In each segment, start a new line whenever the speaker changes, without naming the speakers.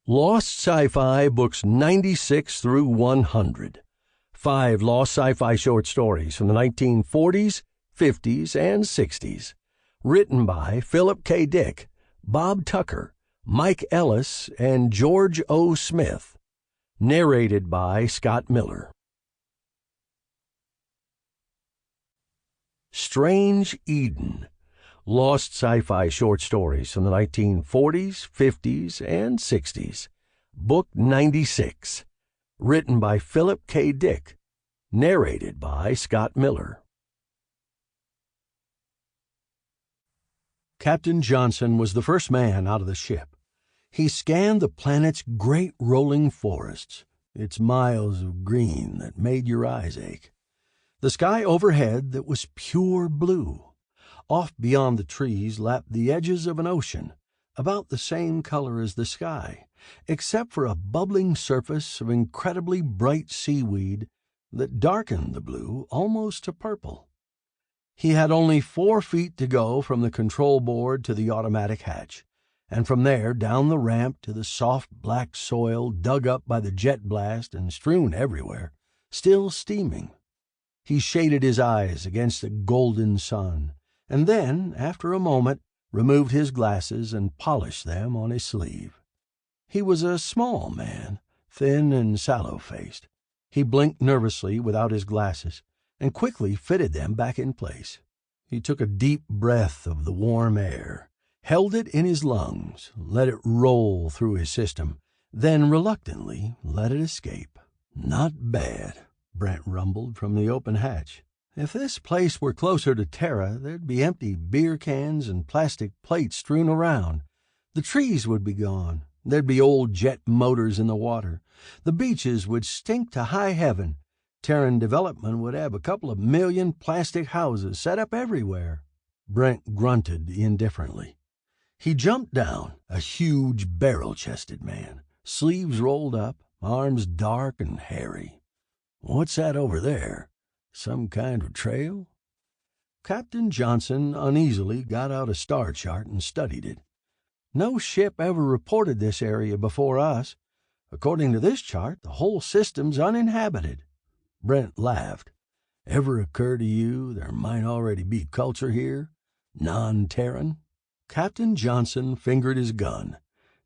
Lost Sci-Fi books 96 through 100. 5 lost sci-fi short stories from the 1940s, 50s, and 60s. Written by Philip K. Dick, Bob Tucker, Mike Ellis, and George O. Smith. Narrated by Scott Miller. Strange Eden. Lost sci-fi short stories from the 1940s, 50s, and 60s. Book 96. Written by Philip K. Dick. Narrated by Scott Miller. Captain Johnson was the first man out of the ship. He scanned the planet's great rolling forests, its miles of green that made your eyes ache. The sky overhead that was pure blue. Off beyond the trees lapped the edges of an ocean, about the same color as the sky, except for a bubbling surface of incredibly bright seaweed that darkened the blue almost to purple. He had only 4 feet to go from the control board to the automatic hatch, and from there down the ramp to the soft black soil dug up by the jet blast and strewn everywhere, still steaming. He shaded his eyes against the golden sun, and then, after a moment, removed his glasses and polished them on his sleeve. He was a small man, thin and sallow-faced. He blinked nervously without his glasses, and quickly fitted them back in place. He took a deep breath of the warm air, held it in his lungs, let it roll through his system, then reluctantly let it escape. "Not bad," Brent rumbled from the open hatch. "If this place were closer to Terra, there'd be empty beer cans and plastic plates strewn around. The trees would be gone. There'd be old jet motors in the water. The beaches would stink to high heaven. Terran development would have a couple of million plastic houses set up everywhere." Brent grunted indifferently. He jumped down, a huge barrel-chested man, sleeves rolled up, arms dark and hairy. "What's that over there? Some kind of trail?" Captain Johnson uneasily got out a star chart and studied it. "No ship ever reported this area before us. According to this chart, the whole system's uninhabited." Brent laughed. "Ever occur to you there might already be culture here? Non-Terran?" Captain Johnson fingered his gun.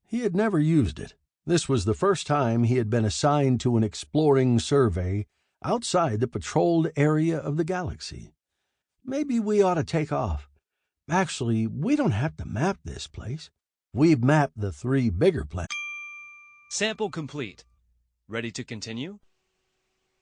He had never used it. This was the first time he had been assigned to an exploring survey outside the patrolled area of the galaxy. "Maybe we ought to take off. Actually, we don't have to map this place. We've mapped the 3 bigger planets."
Sample complete. Ready to continue?